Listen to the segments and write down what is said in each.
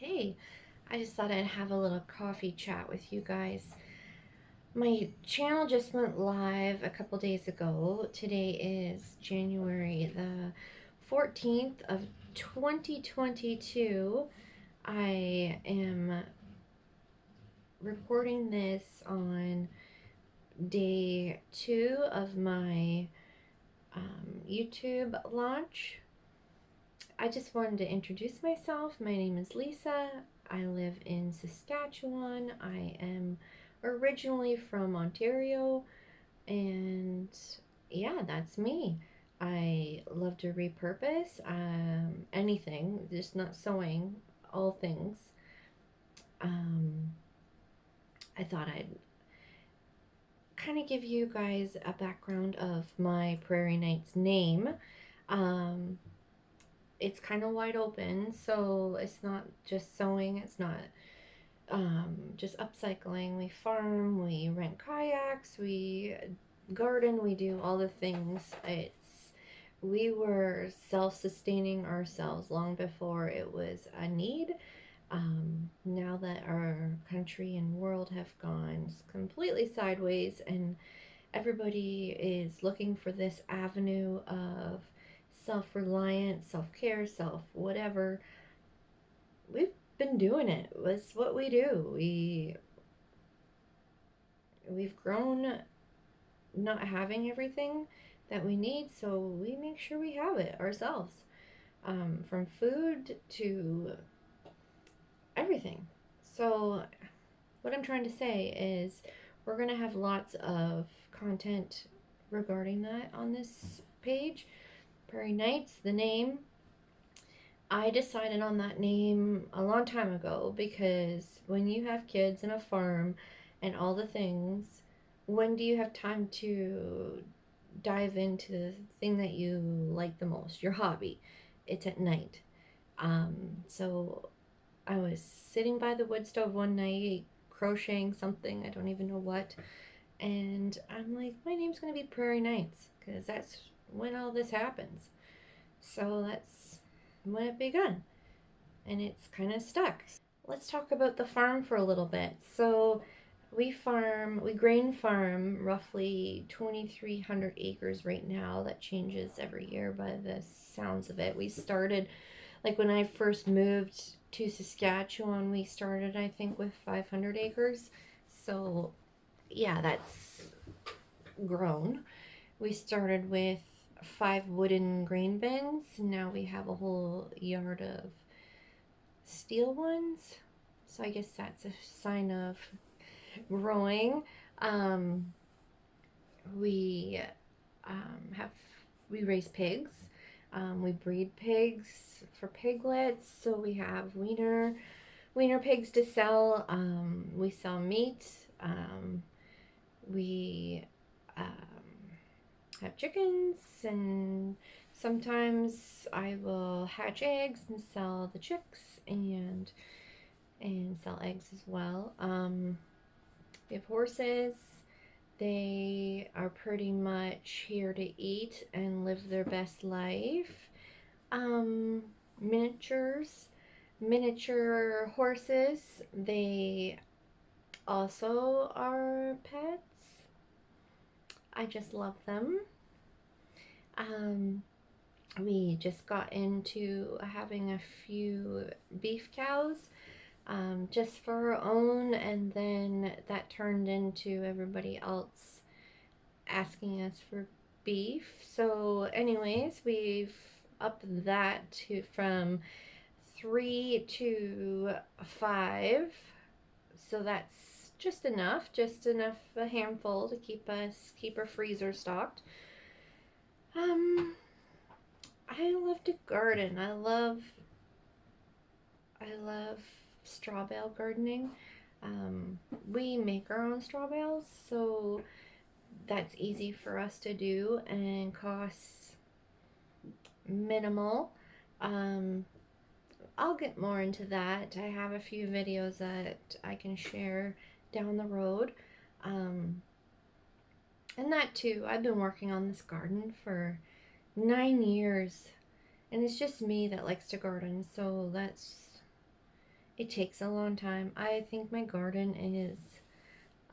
Hey, I just thought I'd have a little coffee chat with you guys. My channel just went live a couple days ago. Today is January the 14th of 2022. I am recording this on day 2 of my YouTube launch. I just wanted to introduce myself. My name is Lisa. I live in Saskatchewan. I am originally from Ontario, and yeah, that's me. I love to repurpose anything, just not sewing, all things. Um, I thought I'd kind of give you guys a background of my Prairie Nights name. Um, it's kind of wide open, so it's not just sewing, it's not just upcycling. We farm, we rent kayaks, we garden, we do all the things. We were self-sustaining ourselves long before it was a need. Now that our country and world have gone completely sideways and everybody is looking for this avenue of self-reliance, self-care, self whatever, we've been doing it. It's what we do. We've grown not having everything that we need, so we make sure we have it ourselves. From food to everything. So what I'm trying to say is we're going to have lots of content regarding that on this page. Prairie Nights, the name. I decided on that name a long time ago because when you have kids and a farm and all the things, when do you have time to dive into the thing that you like the most, your hobby? It's at night. So I was sitting by the wood stove one night crocheting something, I don't even know what, and I'm like, my name's gonna be Prairie Nights because that's when all this happens. So that's when it begun, and it's kind of stuck. Let's talk about the farm for a little bit. So we grain farm roughly 2,300 acres right now. That changes every year by the sounds of it. We started, like when I first moved to Saskatchewan, we started, I think, with 500 acres. So yeah, that's grown. We started with 5 wooden grain bins. Now we have a whole yard of steel ones. So I guess that's a sign of growing. Um, we have we raise pigs. We breed pigs for piglets. So we have wiener pigs to sell. We sell meat. We have chickens, and sometimes I will hatch eggs and sell the chicks and sell eggs as well. We have horses. They are pretty much here to eat and live their best life. Um, miniatures, miniature horses. They also are pets. I just love them. Um, we just got into having a few beef cows, just for our own, and then that turned into everybody else asking us for beef. So anyways, we've upped that to from 3 to 5. So that's just enough, a handful to keep our freezer stocked. I love to garden. I love straw bale gardening. We make our own straw bales, so that's easy for us to do and costs minimal. Um, I'll get more into that. I have a few videos that I can share down the road. Um, and that too, I've been working on this garden for 9 years, and it's just me that likes to garden, so It takes a long time. I think my garden is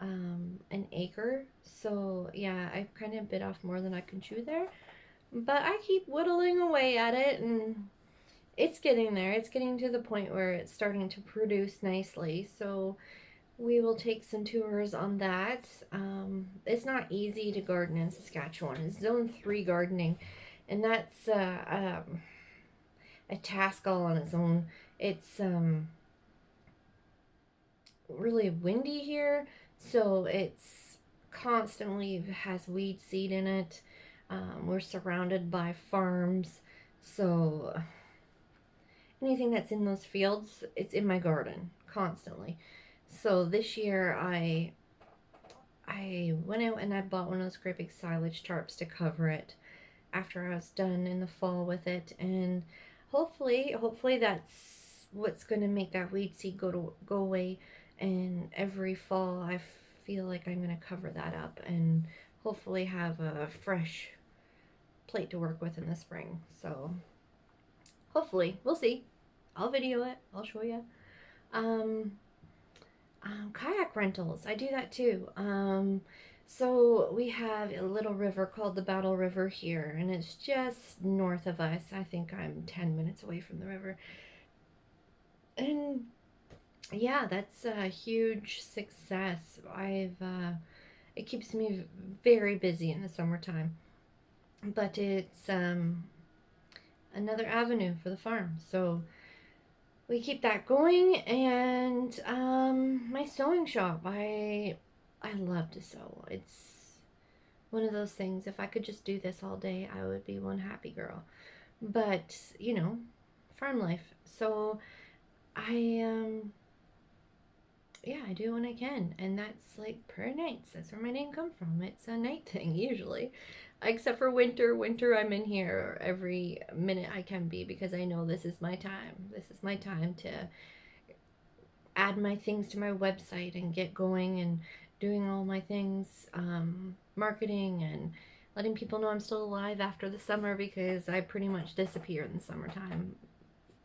an acre, so yeah, I've kind of bit off more than I can chew there. But I keep whittling away at it, and it's getting there. It's getting to the point where it's starting to produce nicely. So we will take some tours on that. It's not easy to garden in Saskatchewan. It's zone 3 gardening, and that's a task all on its own. It's really windy here, so it's constantly has weed seed in it. We're surrounded by farms, so anything that's in those fields, it's in my garden constantly. So this year I went out and I bought one of those great big silage tarps to cover it after I was done in the fall with it, and hopefully that's what's going to make that weed seed go away. And every fall I feel like I'm going to cover that up and hopefully have a fresh plate to work with in the spring. So hopefully, we'll see. I'll video it. I'll show you. Um, Kayak rentals. I do that too. So we have a little river called the Battle River here, and it's just north of us. I think I'm 10 minutes away from the river. And yeah, that's a huge success. It keeps me very busy in the summertime, but it's another avenue for the farm. So we keep that going, and my sewing shop. I love to sew. It's one of those things. If I could just do this all day, I would be one happy girl. But farm life. So I yeah, I do when I can, and that's like Prairie Nights. That's where my name comes from. It's a night thing usually, except for winter. Winter, I'm in here every minute I can be because I know this is my time. This is my time to add my things to my website and get going and doing all my things, marketing and letting people know I'm still alive after the summer because I pretty much disappear in the summertime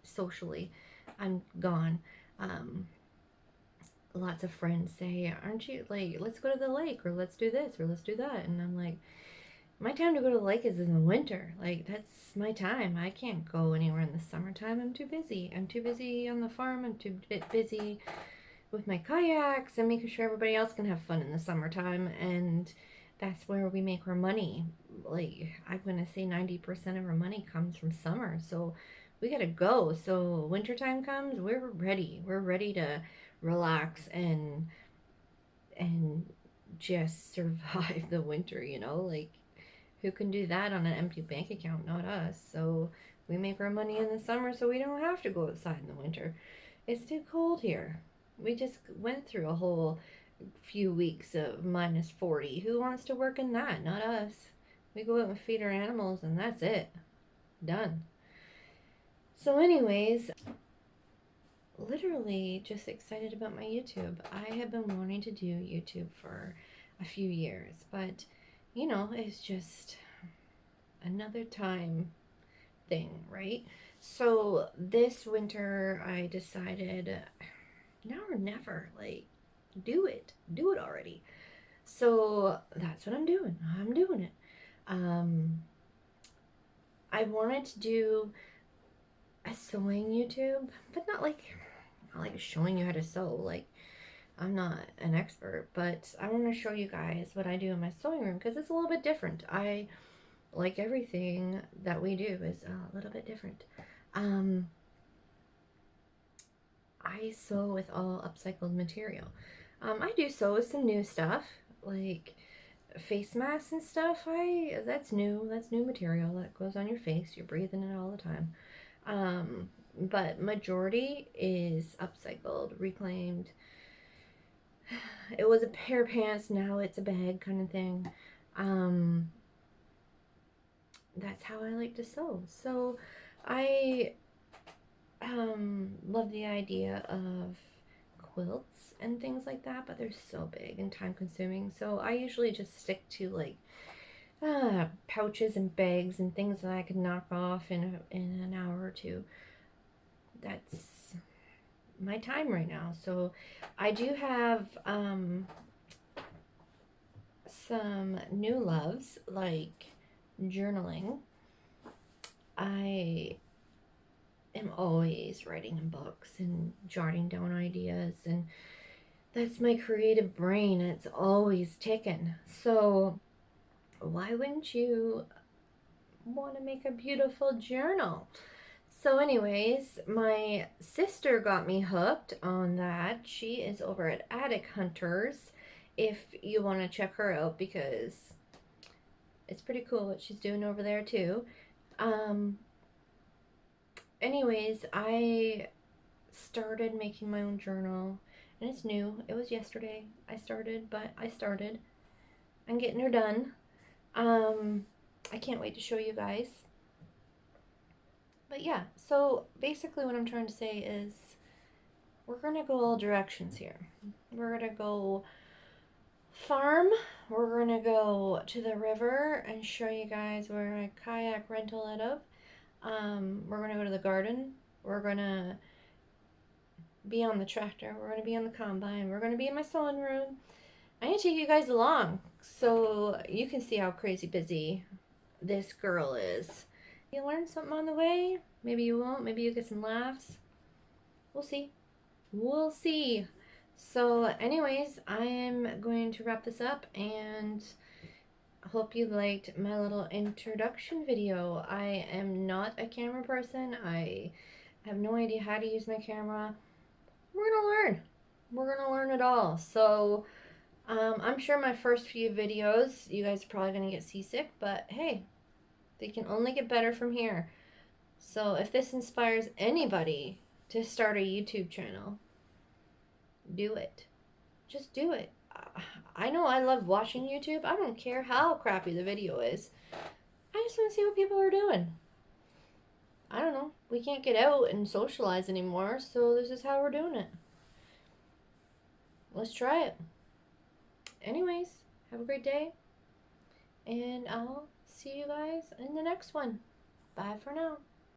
socially. I'm gone. Lots of friends say, aren't you, like, let's go to the lake, or let's do this, or let's do that. And I'm like, my time to go to the lake is in the winter. Like, that's my time. I can't go anywhere in the summertime. I'm too busy. I'm too busy on the farm. I'm too busy with my kayaks and making sure everybody else can have fun in the summertime. And that's where we make our money. Like, I'm going to say 90% of our money comes from summer. So we got to go. So wintertime comes, we're ready. We're ready to relax and just survive the winter, like who can do that on an empty bank account? Not us. So we make our money in the summer so we don't have to go outside in the winter. It's too cold here. We just went through a whole few weeks of minus 40. Who wants to work in that? Not us. We go out and feed our animals and that's it. Done. So anyways, literally just excited about my YouTube. I have been wanting to do YouTube for a few years, but it's just another time thing, right? So this winter I decided now or never, like, do it already. So that's what I'm doing. I'm doing it. I wanted to do a sewing YouTube, but not like showing you how to sew. Like, I'm not an expert, but I want to show you guys what I do in my sewing room because it's a little bit different. I like everything that we do is a little bit different. I sew with all upcycled material. I do sew with some new stuff like face masks and stuff. That's new. That's new material that goes on your face. You're breathing it all the time. But majority is upcycled, reclaimed. It was a pair of pants, now it's a bag kind of thing. That's how I like to sew. So I love the idea of quilts and things like that, but they're so big and time consuming. So I usually just stick to like pouches and bags and things that I can knock off in an hour or two. That's my time right now. So I do have some new loves like journaling. I am always writing in books and jotting down ideas, and that's my creative brain. It's always ticking. So why wouldn't you want to make a beautiful journal? So, anyways, my sister got me hooked on that. She is over at Attic Hunters. If you want to check her out, because it's pretty cool what she's doing over there too. Um, anyways, I started making my own journal, and it's new. It was yesterday I started, but I started. I'm getting her done. I can't wait to show you guys. But yeah, so basically what I'm trying to say is we're gonna go all directions here. We're gonna go farm. We're gonna go to the river and show you guys where I kayak rental out of. We're gonna go to the garden. We're gonna be on the tractor. We're gonna be on the combine. We're gonna be in my sewing room. I'm gonna take you guys along so you can see how crazy busy this girl is. You learn something on the way. Maybe you won't. Maybe you get some laughs. We'll see. We'll see. So, anyways, I am going to wrap this up and hope you liked my little introduction video. I am not a camera person. I have no idea how to use my camera. We're gonna learn. We're gonna learn it all. So, I'm sure my first few videos, you guys are probably gonna get seasick, but hey, they can only get better from here. So, if this inspires anybody to start a YouTube channel, do it. Just do it. I know I love watching YouTube. I don't care how crappy the video is. I just want to see what people are doing. I don't know. We can't get out and socialize anymore, so this is how we're doing it. Let's try it. Anyways, have a great day, and I'll see you guys in the next one. Bye for now.